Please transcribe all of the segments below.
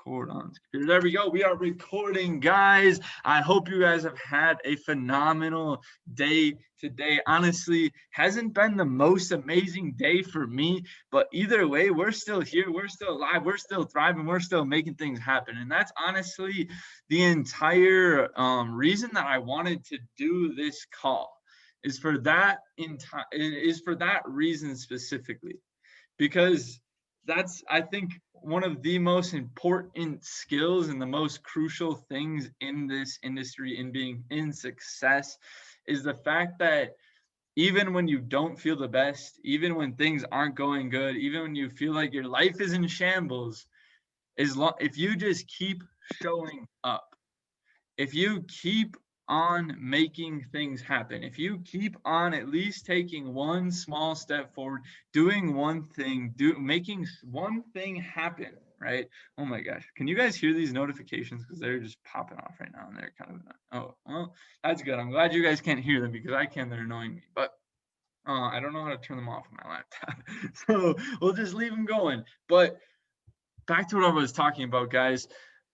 record on computer. There we go. We are recording, guys. I hope you guys have had a phenomenal day today. Honestly, hasn't been the most amazing day for me, but either way, we're still here. We're still alive. We're still thriving. We're still making things happen. And that's honestly the entire reason that I wanted to do this call is for that reason specifically, because that's, I think, one of the most important skills and the most crucial things in this industry, in being in success, is the fact that even when you don't feel the best, even when things aren't going good, even when you feel like your life is in shambles, if you just keep showing up, if you keep on making things happen, if you keep on at least taking one small step forward, doing one thing, making one thing happen, right? Oh my gosh, can you guys hear these notifications? Because they're just popping off right now, and they're kind of, oh, well, that's good. I'm glad you guys can't hear them, because I can. They're annoying me, but I don't know how to turn them off on my laptop. So we'll just leave them going. But back to what I was talking about, guys.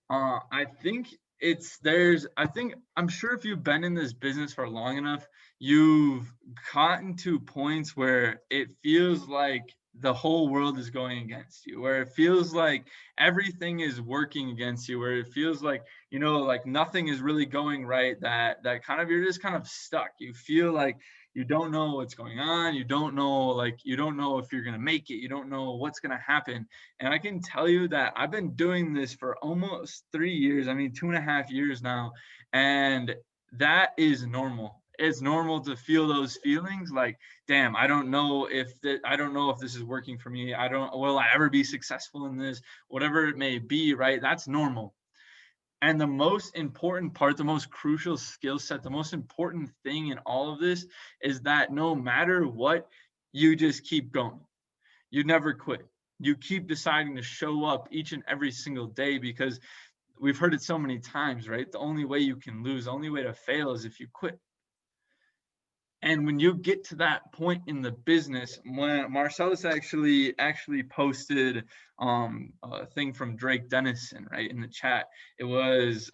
I think I'm sure if you've been in this business for long enough, you've gotten to points where it feels like the whole world is going against you, where it feels like everything is working against you, where it feels like, like nothing is really going right, that kind of, you're just kind of stuck. You feel like you don't know what's going on. You don't know if you're going to make it. You don't know what's going to happen. And I can tell you that I've been doing this for almost 3 years. I mean, 2.5 years now. And that is normal. It's normal to feel those feelings like, damn, I don't know if this is working for me. Will I ever be successful in this? Whatever it may be, right? That's normal. And the most important part, the most crucial skill set, the most important thing in all of this is that no matter what, you just keep going. You never quit. You keep deciding to show up each and every single day, because we've heard it so many times, right? The only way you can lose, the only way to fail is if you quit. And when you get to that point in the business, when Marcellus actually posted a thing from Drake Dennison, right, in the chat, it was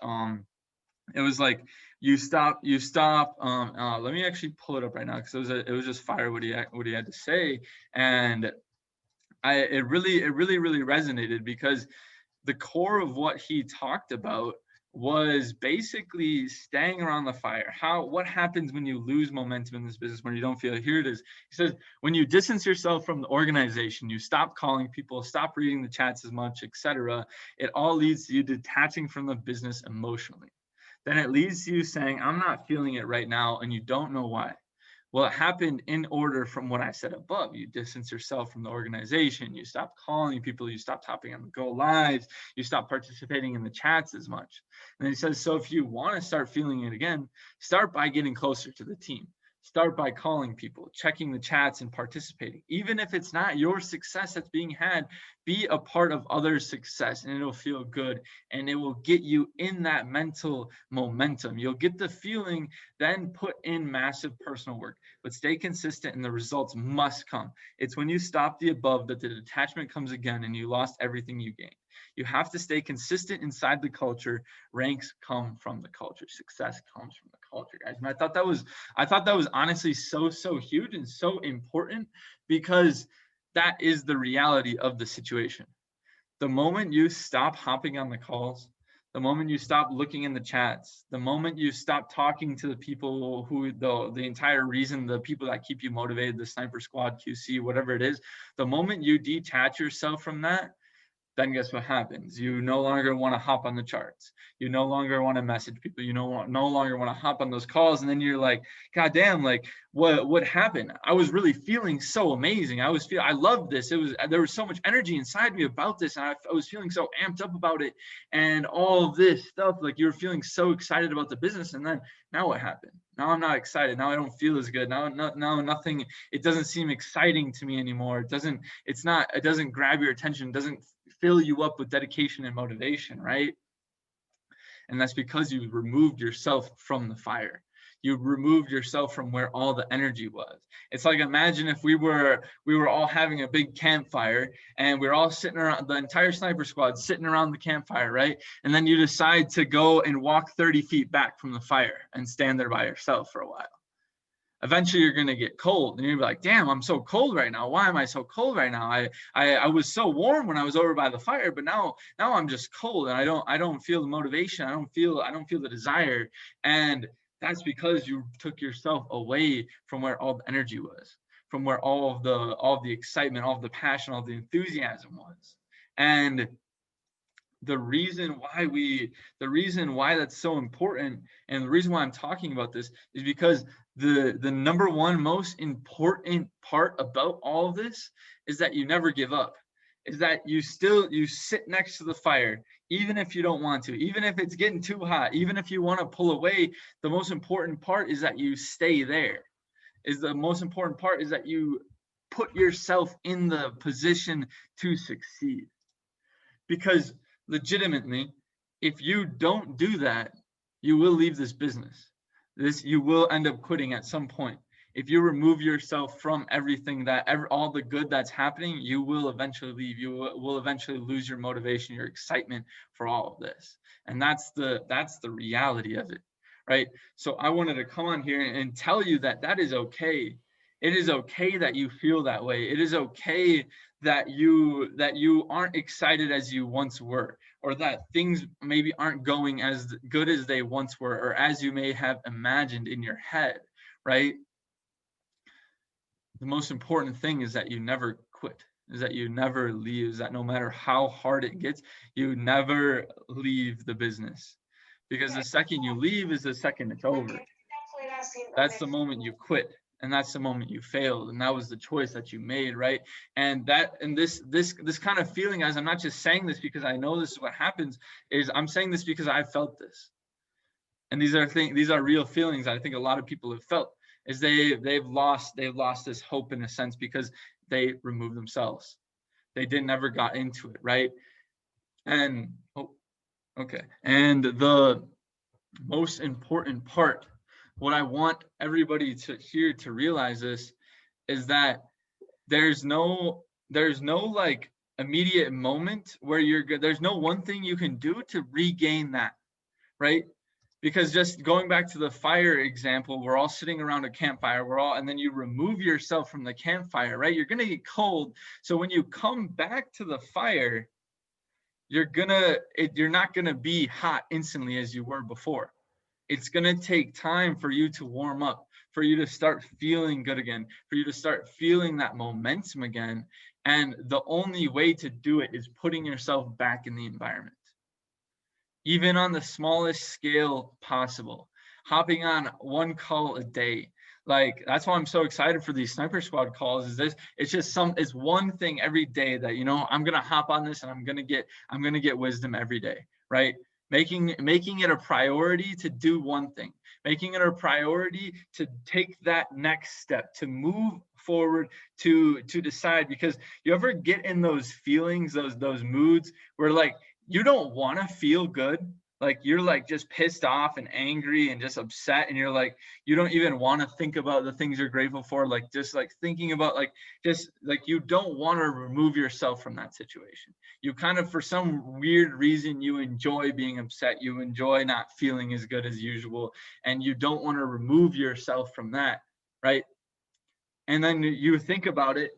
like, you stop. Let me actually pull it up right now, because it was just fire what he had to say. And it really resonated, because the core of what he talked about was basically staying around the fire. What happens when you lose momentum in this business, when you don't feel it? Here it is. He says, when you distance yourself from the organization, you stop calling people, stop reading the chats as much, etc. It all leads to you detaching from the business emotionally. Then it leads to you saying, I'm not feeling it right now, and you don't know why. Well, it happened in order from what I said above. You distance yourself from the organization. You stop calling people. You stop hopping on the Go Lives. You stop participating in the chats as much. And he says, so if you want to start feeling it again, start by getting closer to the team. Start by calling people, checking the chats, and participating. Even if it's not your success that's being had, be a part of others' success, and it'll feel good, and it will get you in that mental momentum. You'll get the feeling, then put in massive personal work, but stay consistent, and the results must come. It's when you stop the above that the detachment comes again, and you lost everything you gained. You have to stay consistent inside the culture. Ranks come from the culture. Success comes from the culture, guys. And I thought that was honestly so huge and so important, because that is the reality of the situation. The moment you stop hopping on the calls, the moment you stop looking in the chats, the moment you stop talking to the people who the entire reason, the people that keep you motivated, the sniper squad, QC, whatever it is, the moment you detach yourself from that, then guess what happens? You no longer want to hop on the charts. You no longer want to message people. You no longer want to hop on those calls. And then you're like, God damn, like what happened? I was really feeling so amazing. I loved this. There was so much energy inside me about this. And I was feeling so amped up about it and all of this stuff. Like, you were feeling so excited about the business. And then now what happened? Now I'm not excited. Now I don't feel as good. Now nothing, it doesn't seem exciting to me anymore. It doesn't grab your attention. It doesn't fill you up with dedication and motivation, right? And that's because you removed yourself from the fire. You removed yourself from where all the energy was. It's like, imagine if we were all having a big campfire and we're all sitting around, the entire sniper squad sitting around the campfire, right? And then you decide to go and walk 30 feet back from the fire and stand there by yourself for a while. Eventually you're going to get cold and you'll be like, damn, I'm so cold right now. Why am I so cold right now? I was so warm when I was over by the fire, but now I'm just cold and I don't feel the motivation. I don't feel the desire. And that's because you took yourself away from where all the energy was, from where all of the excitement, all of the passion, all the enthusiasm was. And the reason why that's so important, and the reason why I'm talking about this, is because the number one most important part about all of this is that you never give up, is that you sit next to the fire, even if you don't want to, even if it's getting too hot, even if you want to pull away. The most important part is that you stay there. The most important part is that you put yourself in the position to succeed. Because legitimately, if you don't do that, you will leave this business. You will end up quitting at some point. If you remove yourself from everything all the good that's happening, you will eventually leave. You will eventually lose your motivation, your excitement for all of this. And that's the reality of it, right? So I wanted to come on here and tell you that is okay. It is okay that you feel that way. It is okay that you aren't excited as you once were, or that things maybe aren't going as good as they once were, or as you may have imagined in your head, right? The most important thing is that you never quit, is that you never leave, is that no matter how hard it gets, you never leave the business. Because the second you leave is the second it's over. That's the moment you quit. And that's the moment you failed, and that was the choice that you made, right? And this kind of feeling, as I'm not just saying this because I know this is what happens, is I'm saying this because I felt this, and these are real feelings I think a lot of people have felt. Is they've lost this hope in a sense because they removed themselves, they never got into it, right? And and the most important part, what I want everybody to hear, to realize this, is that there's no like immediate moment where you're good. There's no one thing you can do to regain that, right? Because just going back to the fire example, we're all sitting around a campfire, and then you remove yourself from the campfire, right? You're going to get cold. So when you come back to the fire, you're not going to be hot instantly as you were before. It's going to take time for you to warm up, for you to start feeling good again, for you to start feeling that momentum again. And the only way to do it is putting yourself back in the environment, even on the smallest scale possible, hopping on one call a day. Like, that's why I'm so excited for these sniper squad calls. It's one thing every day that, I'm going to hop on this and I'm going to get wisdom every day, right? Making it a priority to do one thing, making it a priority to take that next step, to move forward, to decide. Because you ever get in those feelings, those moods where like you don't want to feel good, like you're like just pissed off and angry and just upset, and you're like, you don't even want to think about the things you're grateful for, like just like thinking about you don't want to remove yourself from that situation. You kind of, for some weird reason, you enjoy being upset, you enjoy not feeling as good as usual, and you don't want to remove yourself from that, right? And then you think about it,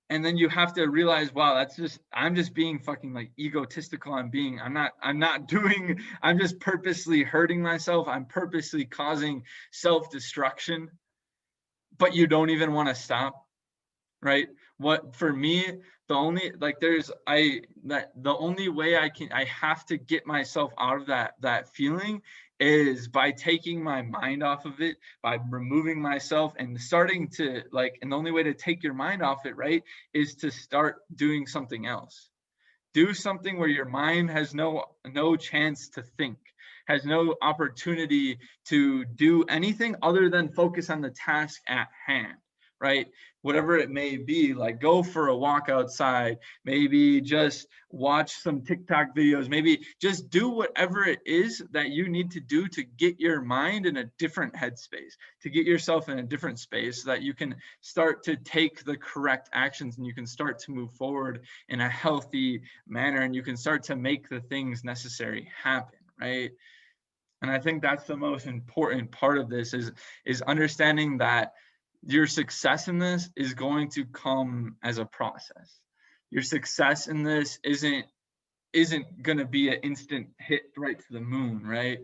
and then you have to realize, wow, I'm just being fucking like egotistical. I'm just purposely hurting myself. I'm purposely causing self-destruction, but you don't even want to stop, right? What, for me, the only way I have to get myself out of that feeling is by taking my mind off of it, by removing myself and starting to and the only way to take your mind off it, right, is to start doing something else. Do something where your mind has no chance to think, has no opportunity to do anything other than focus on the task at hand, right? Whatever it may be, like go for a walk outside, maybe just watch some TikTok videos, maybe just do whatever it is that you need to do to get your mind in a different headspace, to get yourself in a different space so that you can start to take the correct actions and you can start to move forward in a healthy manner and you can start to make the things necessary happen, right? And I think that's the most important part of this is understanding that your success in this is going to come as a process. Your success in this isn't going to be an instant hit right to the moon, right?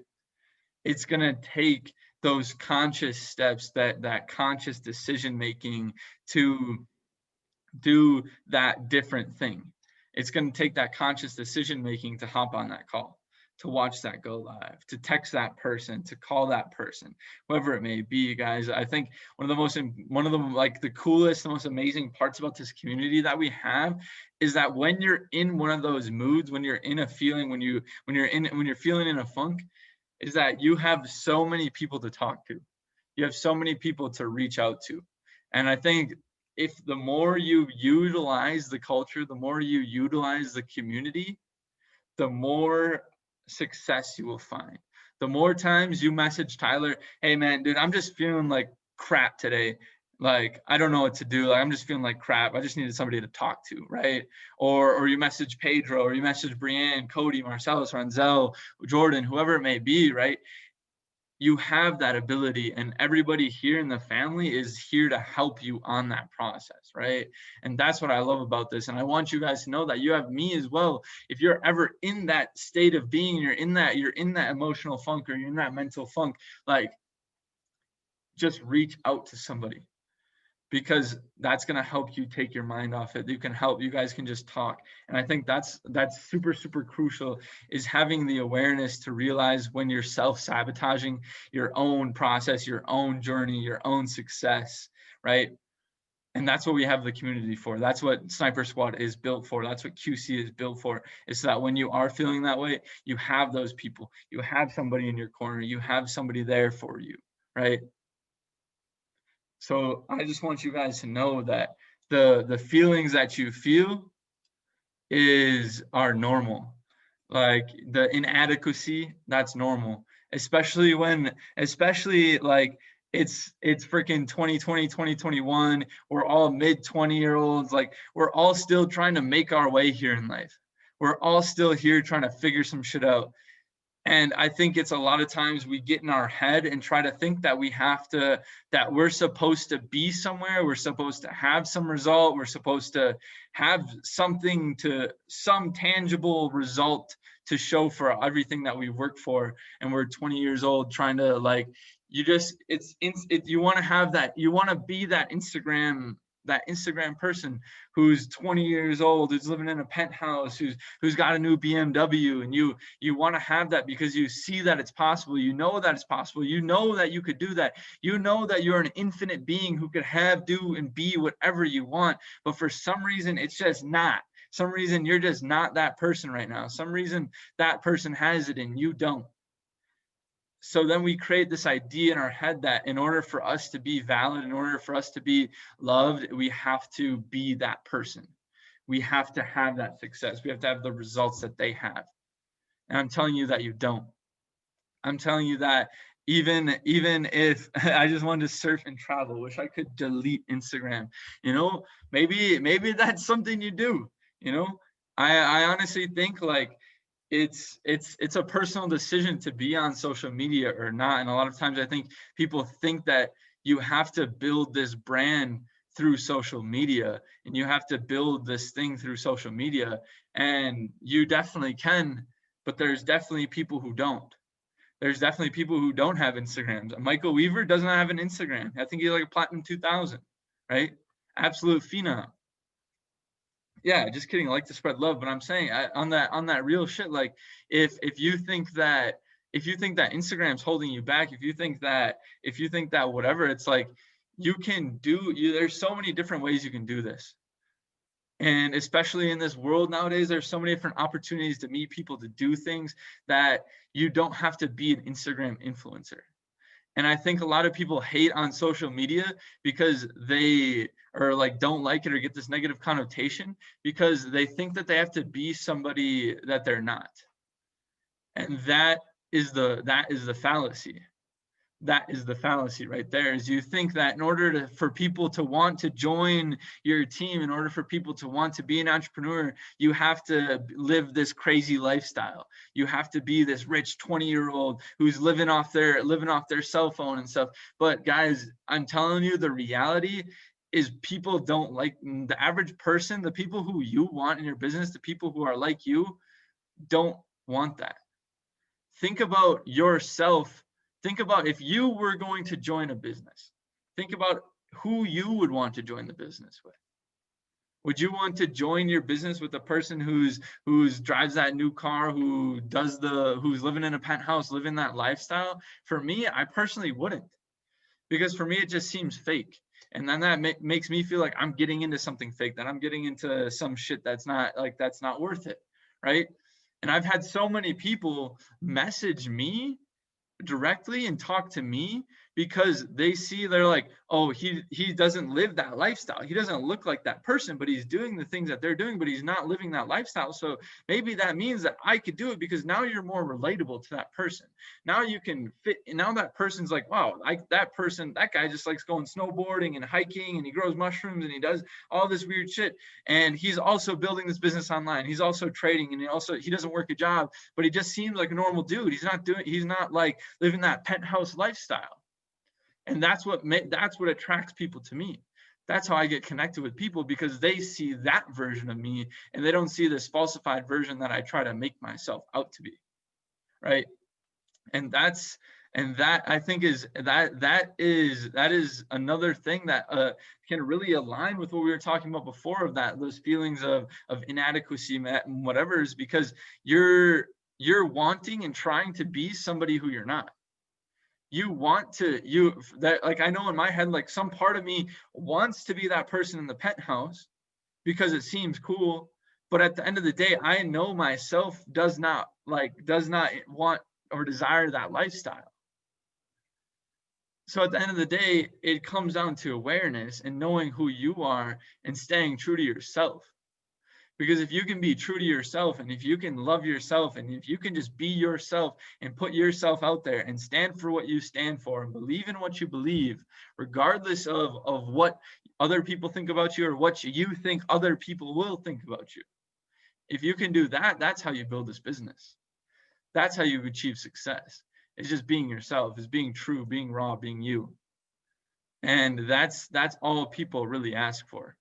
It's going to take those conscious steps, that conscious decision making to do that different thing. It's going to take that conscious decision making to hop on that call, to watch that go live, to text that person, to call that person, whoever it may be, guys. I think one of the like the coolest, the most amazing parts about this community that we have is that when you're in one of those moods, when you're in a feeling, when you're feeling in a funk, is that you have so many people to talk to. You have so many people to reach out to. And I think if the more you utilize the culture, the more you utilize the community, the more success you will find. The more times you message Tyler, hey man, dude, I'm just feeling like crap today. Like, I don't know what to do. Like, I'm just feeling like crap. I just needed somebody to talk to, right? Or you message Pedro, or you message Brianne, Cody, Marcellus, Ranzel, Jordan, whoever it may be, right? You have that ability, and everybody here in the family is here to help you on that process, right? And that's what I love about this. And I want you guys to know that you have me as well. If you're ever in that state of being, you're in that emotional funk, or you're in that mental funk, like, just reach out to somebody, because that's going to help you take your mind off it. You guys can just talk. And I think that's super, super crucial, is having the awareness to realize when you're self-sabotaging your own process, your own journey, your own success, right? And that's what we have the community for. That's what Sniper Squad is built for. That's what QC is built for, is so that when you are feeling that way, you have those people, you have somebody in your corner, you have somebody there for you, right? So I just want you guys to know that the feelings that you feel are normal. Like the inadequacy, that's normal. Especially like it's freaking 2020, 2021. We're all mid 20-year-olds. Like, we're all still trying to make our way here in life. We're all still here trying to figure some shit out. And I think it's a lot of times we get in our head and try to think that that we're supposed to be somewhere, we're supposed to have some result, we're supposed to have some tangible result to show for everything that we work for. And we're 20 years old trying to, like, you want to have that, you want to be that Instagram person who's 20 years old, who's living in a penthouse, who's got a new BMW, and you want to have that because you see that it's possible. You know that it's possible. You know that you could do that. You know that you're an infinite being who could have, do, and be whatever you want. But for some reason, it's just not. Some reason you're just not that person right now. Some reason that person has it and you don't. So then we create this idea in our head that in order for us to be valid, in order for us to be loved, we have to be that person. We have to have that success. We have to have the results that they have. And I'm telling you that you don't. I'm telling you that even if I just wanted to surf and travel, wish I could delete Instagram, maybe that's something you do. I honestly think, like, it's a personal decision to be on social media or not. And a lot of times I think people think that you have to build this brand through social media, and you have to build this thing through social media, and you definitely can, but there's definitely people who don't. There's definitely people who don't have Instagrams. Michael Weaver doesn't have an Instagram. I think he's like a platinum 2000, right? Absolute phenom. Yeah, just kidding. I like to spread love, but I'm saying on that real shit, like, if you think that Instagram's holding you back, if you think that whatever, it's like, there's so many different ways you can do this. And especially in this world nowadays, there's so many different opportunities to meet people, to do things, that you don't have to be an Instagram influencer. And I think a lot of people hate on social media because they or like don't like it or get this negative connotation because they think that they have to be somebody that they're not. And that is the fallacy. That is the fallacy right there, is you think that in order for people to want to join your team, in order for people to want to be an entrepreneur, you have to live this crazy lifestyle. You have to be this rich 20-year-old who's living off their cell phone and stuff. But guys, I'm telling you, the reality is people don't like the average person. The people who you want in your business, the people who are like you, don't want that. Think about yourself. Think about if you were going to join a business. Think about who you would want to join the business with. Would you want to join your business with a person who's drives that new car, who's living in a penthouse, living that lifestyle? For me, I personally wouldn't, because for me it just seems fake. And then that makes me feel like I'm getting into something fake, that I'm getting into some shit that's not worth it, right? And I've had so many people message me directly and talk to me because they're like, oh, he doesn't live that lifestyle, he doesn't look like that person, but he's doing the things that they're doing, but he's not living that lifestyle. So maybe that means that I could do it, because now you're more relatable to that person. Now you can fit. Now that person's like, wow, that guy just likes going snowboarding and hiking, and he grows mushrooms and he does all this weird shit, and he's also building this business online, he's also trading, and he doesn't work a job, but he just seems like a normal dude. He's not like living that penthouse lifestyle. And that's what attracts people to me. That's how I get connected with people, because they see that version of me and they don't see this falsified version that I try to make myself out to be, right? And that I think is another thing that can really align with what we were talking about before, of those feelings of inadequacy and whatever, is because you're wanting and trying to be somebody who you're not. I know in my head, like, some part of me wants to be that person in the penthouse because it seems cool, but at the end of the day, I know myself does not want or desire that lifestyle. So at the end of the day, it comes down to awareness and knowing who you are and staying true to yourself. Because if you can be true to yourself, and if you can love yourself, and if you can just be yourself and put yourself out there and stand for what you stand for and believe in what you believe, regardless of what other people think about you or what you think other people will think about you. If you can do that, that's how you build this business. That's how you achieve success. It's just being yourself, is being true, being raw, being you. And that's all people really ask for.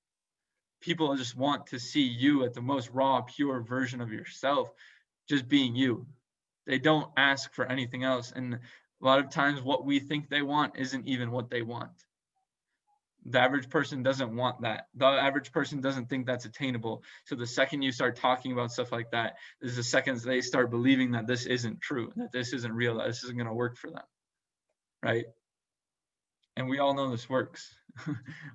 People just want to see you at the most raw, pure version of yourself, just being you. They don't ask for anything else. And a lot of times what we think they want isn't even what they want. The average person doesn't want that. The average person doesn't think that's attainable. So the second you start talking about stuff like that is the second they start believing that this isn't true, that this isn't real, that this isn't going to work for them, right? And we all know this works.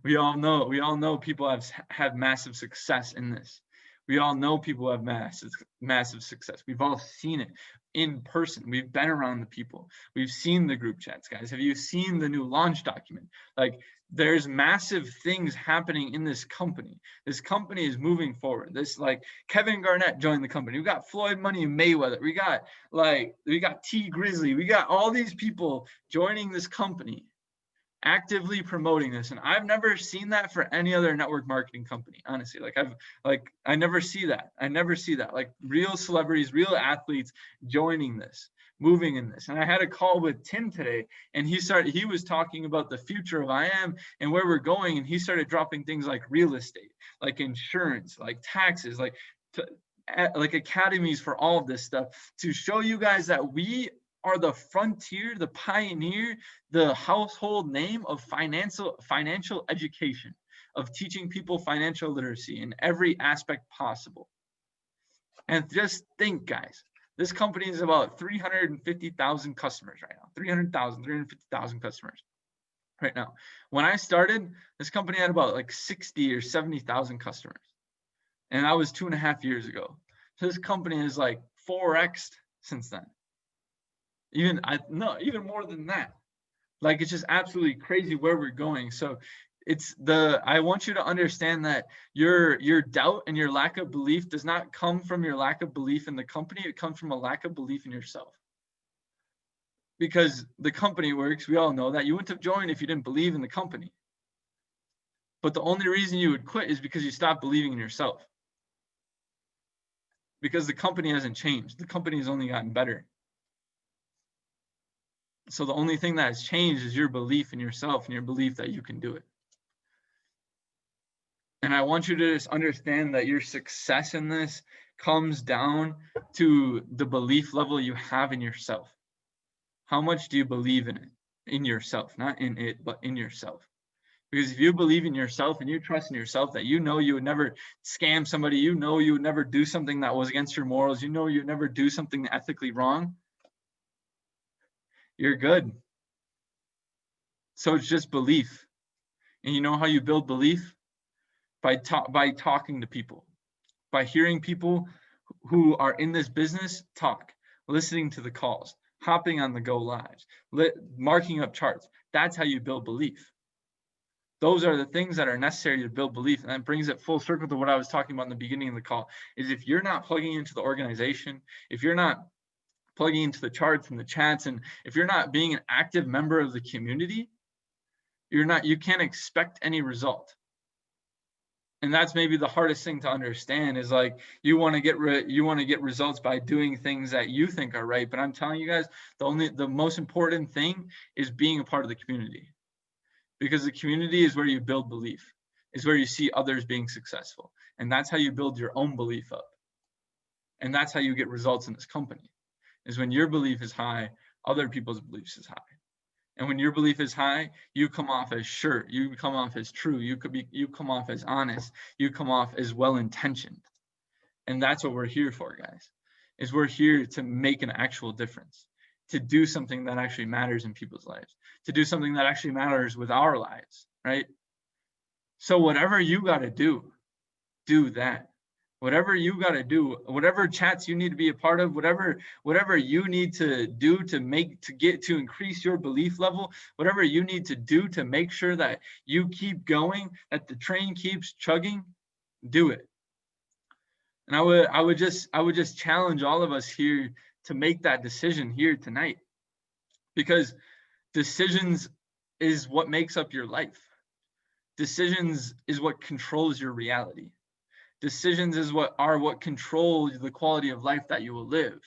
we all know people have massive success in this. We all know people have massive success. We've all seen it in person. We've been around the people. We've seen the group chats, guys. Have you seen the new launch document? Like, there's massive things happening in this company. This company is moving forward. This, like, Kevin Garnett joined the company. We got Floyd Money Mayweather. We got T Grizzly. We got all these people joining this company, actively promoting this. And I've never seen that for any other network marketing company, honestly. I never see that. Like, real celebrities, real athletes joining this, moving in this. And I had a call with Tim today, and he was talking about the future of IM and where we're going. And he started dropping things like real estate, like insurance, like taxes, like academies for all of this stuff, to show you guys that we are the frontier, the pioneer, the household name of financial education, of teaching people financial literacy in every aspect possible. And just think, guys, this company is about 350,000 customers right now. 350,000 customers right now. When I started, this company had about like 60 or 70,000 customers. And that was 2.5 years ago. So this company is like 4x since then. Even more than that. Like, it's just absolutely crazy where we're going. So I want you to understand that your doubt and your lack of belief does not come from your lack of belief in the company. It comes from a lack of belief in yourself. Because the company works, we all know that. You wouldn't have joined if you didn't believe in the company. But the only reason you would quit is because you stopped believing in yourself. Because the company hasn't changed. The company has only gotten better. So the only thing that has changed is your belief in yourself and your belief that you can do it. And I want you to just understand that your success in this comes down to the belief level you have in yourself. How much do you believe in it? In yourself, not in it, but in yourself. Because if you believe in yourself and you trust in yourself that you know you would never scam somebody, you know you would never do something that was against your morals, you know you would never do something ethically wrong, you're good. So it's just belief. And you know how you build belief? By talking to people, by hearing people who are in this business talk, listening to the calls, hopping on the go lives, marking up charts. That's how you build belief. Those are the things that are necessary to build belief. And that brings it full circle to what I was talking about in the beginning of the call, is if you're not plugging into the organization, if you're not plugging into the charts and the chats, and if you're not being an active member of the community, you can't expect any result. And that's maybe the hardest thing to understand, is like, you want to get results by doing things that you think are right. But I'm telling you guys, the most important thing is being a part of the community. Because the community is where you build belief, is where you see others being successful. And that's how you build your own belief up. And that's how you get results in this company, is when your belief is high, other people's beliefs is high. And when your belief is high, you come off as sure, you come off as true, you come off as honest, you come off as well-intentioned. And that's what we're here for, guys, is we're here to make an actual difference, to do something that actually matters in people's lives, to do something that actually matters with our lives, right? So whatever you got to do that. Whatever you got to do, whatever chats you need to be a part of, whatever you need to do to increase your belief level, whatever you need to do to make sure that you keep going, that the train keeps chugging, do it. And I would just challenge all of us here to make that decision here tonight, because decisions is what makes up your life. Decisions is what controls your reality. Decisions is what control the quality of life that you will live.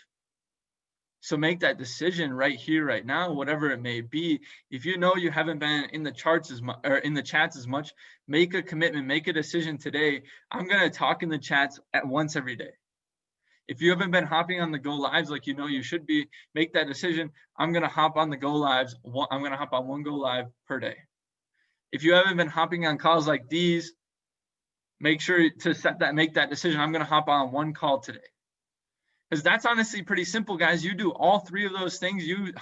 So make that decision right here, right now, whatever it may be. If you know you haven't been in the charts as much, or in the chats as much, make a commitment, make a decision today. I'm going to talk in the chats at once every day. If you haven't been hopping on the go lives like you know you should be, make that decision. I'm going to hop on the go lives. I'm going to hop on one go live per day. If you haven't been hopping on calls like these, make sure to make that decision. I'm going to hop on one call today. Because that's honestly pretty simple, guys. You do all three of those things. You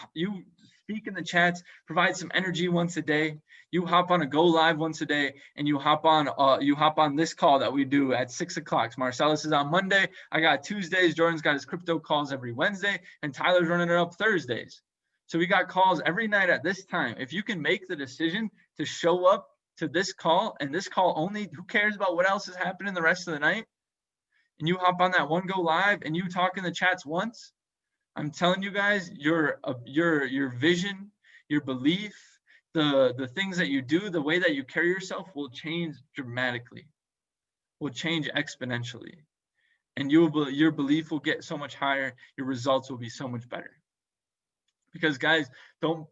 speak in the chats, provide some energy once a day. You hop on a go live once a day, and you hop on this call that we do at 6 o'clock. Marcellus is on Monday. I got Tuesdays. Jordan's got his crypto calls every Wednesday, and Tyler's running it up Thursdays. So we got calls every night at this time. If you can make the decision to show up to this call, and this call only, who cares about what else is happening the rest of the night? And you hop on that one go live and you talk in the chats once, I'm telling you guys, your vision, your belief, the things that you do, the way that you carry yourself will change dramatically, will change exponentially. And your belief will get so much higher, your results will be so much better. Because guys, don't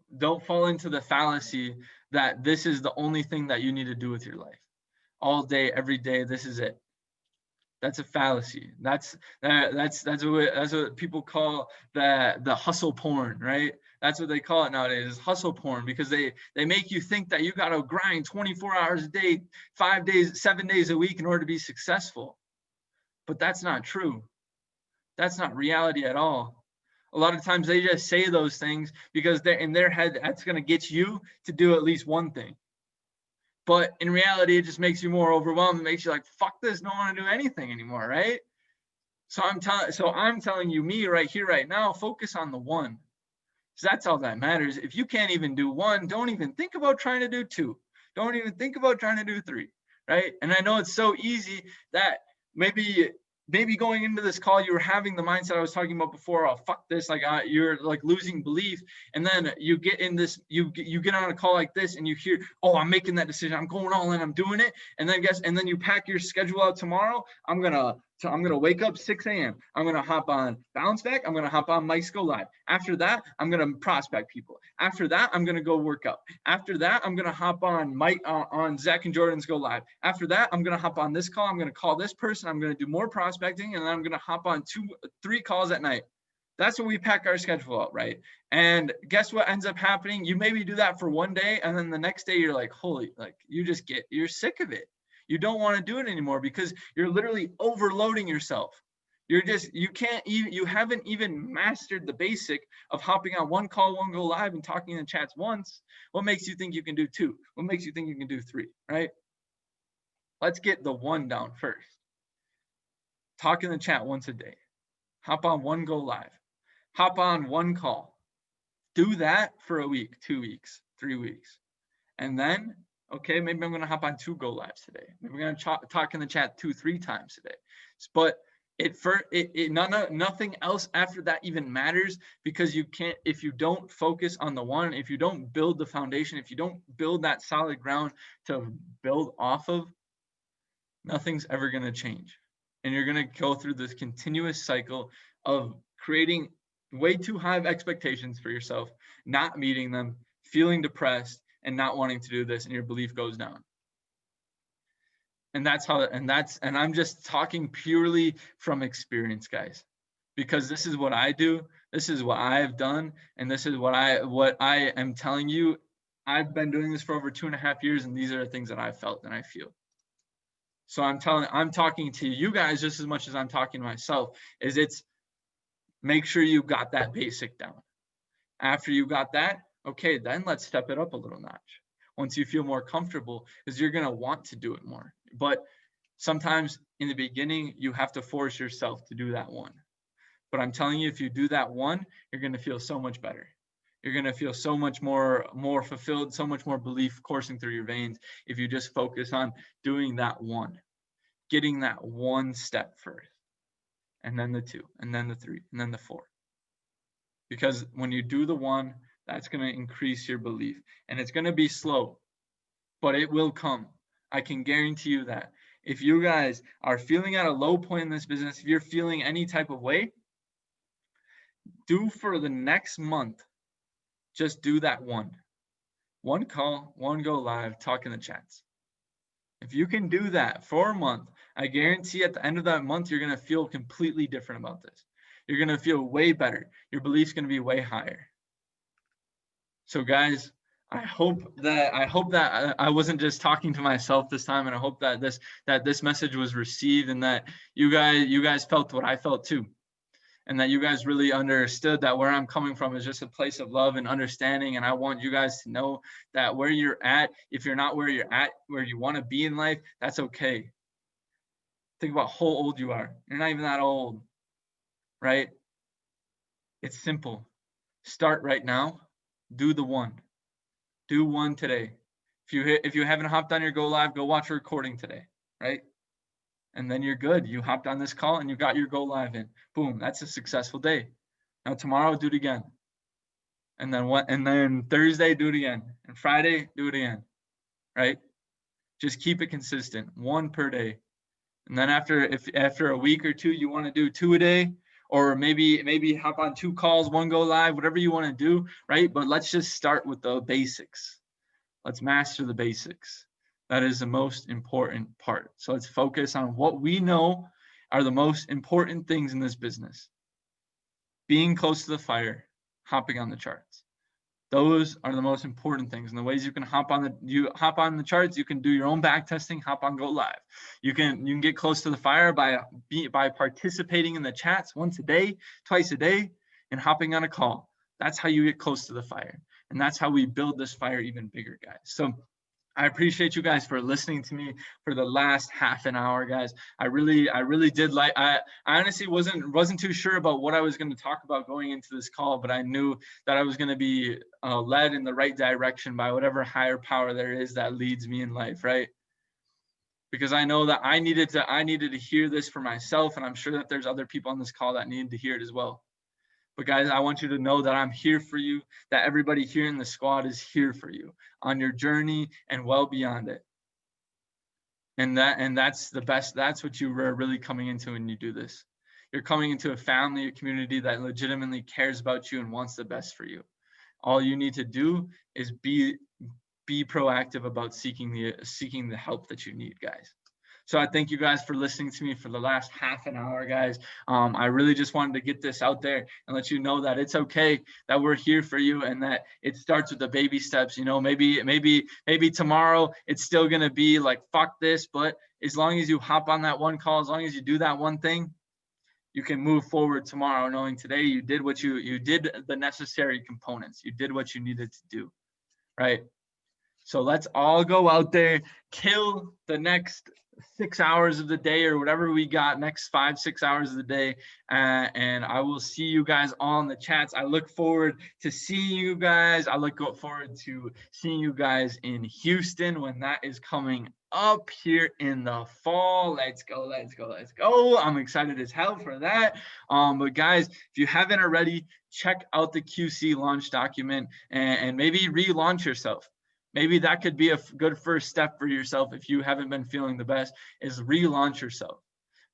fall into the fallacy that this is the only thing that you need to do with your life. All day, every day, this is it. That's a fallacy. That's what people call the hustle porn, right? That's what they call it nowadays, hustle porn, because they make you think that you got to grind 24 hours a day, 5 days, 7 days a week in order to be successful. But that's not true. That's not reality at all. A lot of times they just say those things because they're in their head, that's going to get you to do at least one thing. But in reality, it just makes you more overwhelmed. It makes you like, fuck this, don't want to do anything anymore, right? So I'm telling you, me right here, right now, focus on the one. So that's all that matters. If you can't even do one, don't even think about trying to do two. Don't even think about trying to do three, right? And I know it's so easy that maybe going into this call, you were having the mindset I was talking about before. Oh, fuck this! Like you're like losing belief, and then you get in this, you get on a call like this, and you hear, oh, I'm making that decision. I'm going all in. I'm doing it. And then you pack your schedule out tomorrow. I'm gonna wake up 6 a.m. I'm gonna hop on Bounce Back. I'm gonna hop on Mike's Go Live. After that, I'm gonna prospect people. After that, I'm gonna go work out. After that, I'm gonna hop on on Zach and Jordan's Go Live. After that, I'm gonna hop on this call. I'm gonna call this person. I'm gonna do more prospecting, and then I'm gonna hop on 3 calls at night. That's what we pack our schedule out, right? And guess what ends up happening? You maybe do that for one day, and then the next day you're like, holy, like you're sick of it. You don't want to do it anymore because you're literally overloading yourself. You haven't even mastered the basic of hopping on one call, one go live, and talking in chats once. What makes you think you can do 2? What makes you think you can do 3, right? Let's get the 1 down first. Talk in the chat once a day. Hop on one go live. Hop on 1 call. Do that for a week, 2 weeks, 3 weeks. And then, okay, maybe I'm going to hop on 2 go lives today. Maybe we're going to talk in the chat 2-3 times today. But nothing else after that even matters, because you can't, if you don't focus on the one, if you don't build the foundation, if you don't build that solid ground to build off of, nothing's ever going to change. And you're going to go through this continuous cycle of creating way too high of expectations for yourself, not meeting them, feeling depressed, and not wanting to do this, and your belief goes down. And I'm just talking purely from experience, guys, because this is what I do, this is what I've done, and this is what I am telling you. I've been doing this for over 2.5 years, and these are the things that I've felt and I feel. So I'm talking to you guys just as much as I'm talking to myself, it's make sure you got that basic down. After you got that, okay, then let's step it up a little notch. Once you feel more comfortable, because you're going to want to do it more. But sometimes in the beginning, you have to force yourself to do that 1. But I'm telling you, if you do that 1, you're going to feel so much better. You're going to feel so much more fulfilled, so much more belief coursing through your veins if you just focus on doing that 1, getting that 1 step first, and then the 2, and then the 3, and then the 4. Because when you do the 1, that's going to increase your belief, and it's going to be slow, but it will come. I can guarantee you that. If you guys are feeling at a low point in this business, if you're feeling any type of way, do for the next month, just do that 1 call, 1 go live, talk in the chats. If you can do that for a month, I guarantee at the end of that month, you're going to feel completely different about this. You're going to feel way better. Your belief's going to be way higher. So guys, I hope that I wasn't just talking to myself this time, and I hope that this message was received, and that you guys felt what I felt too, and that you guys really understood that where I'm coming from is just a place of love and understanding. And I want you guys to know that where you're at, if you're not where you're at, where you want to be in life, that's okay. Think about how old you are. You're not even that old, right? It's simple. Start right now. Do the 1. Do 1 today. If you haven't hopped on your Go Live, go watch a recording today, right? And then you're good. You hopped on this call and you got your Go Live in. Boom, that's a successful day. Now tomorrow, do it again. And then Thursday, do it again. And Friday, do it again, right? Just keep it consistent, 1 per day. And then after a week or 2, you want to do 2 a day, or maybe hop on 2 calls, 1 go live, whatever you want to do, right? But let's just start with the basics. Let's master the basics. That is the most important part. So let's focus on what we know are the most important things in this business. Being close to the fire, hopping on the charts. Those are the most important things. And the ways you can hop on the charts, you can do your own back testing, hop on Go Live. You can get close to the fire by participating in the chats once a day, twice a day, and hopping on a call. That's how you get close to the fire. And that's how we build this fire even bigger, guys. So I appreciate you guys for listening to me for the last half an hour, guys. I really did like. I honestly wasn't too sure about what I was going to talk about going into this call, but I knew that I was going to be led in the right direction by whatever higher power there is that leads me in life, right? Because I know that I needed to hear this for myself, and I'm sure that there's other people on this call that needed to hear it as well. But guys, I want you to know that I'm here for you, that everybody here in the squad is here for you on your journey and well beyond it. And that's the best. That's what you are really coming into when you do this. You're coming into a family, a community that legitimately cares about you and wants the best for you. All you need to do is be proactive about seeking the help that you need, guys. So I thank you guys for listening to me for the last half an hour, guys. I really just wanted to get this out there and let you know that it's okay, that we're here for you, and that it starts with the baby steps. You know, maybe tomorrow it's still gonna be like fuck this, but as long as you hop on that one call, as long as you do that one thing, you can move forward tomorrow, knowing today you did what you did the necessary components. You did what you needed to do, right? So let's all go out there, kill the next 6 hours of the day or whatever we got, next 5-6 hours of the day. And I will see you guys all in the chats. I look forward to seeing you guys. I look forward to seeing you guys in Houston when that is coming up here in the fall. Let's go, let's go, let's go. I'm excited as hell for that. But guys, if you haven't already, check out the QC launch document and maybe relaunch yourself. Maybe that could be a good first step for yourself if you haven't been feeling the best, is relaunch yourself.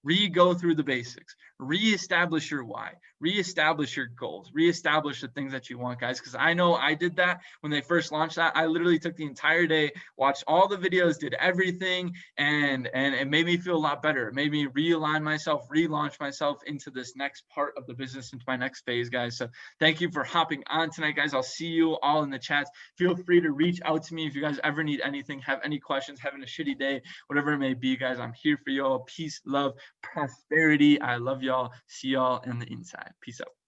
Re-go through the basics, re-establish your why, re-establish your goals, re-establish the things that you want, guys. Because I know I did that when they first launched that. I literally took the entire day, watched all the videos, did everything, and it made me feel a lot better. It made me realign myself, relaunch myself into this next part of the business, into my next phase, guys. So thank you for hopping on tonight, guys. I'll see you all in the chats. Feel free to reach out to me if you guys ever need anything, have any questions, having a shitty day, whatever it may be, guys. I'm here for you all. Peace, love, prosperity. I love y'all. See y'all in the inside. Peace out.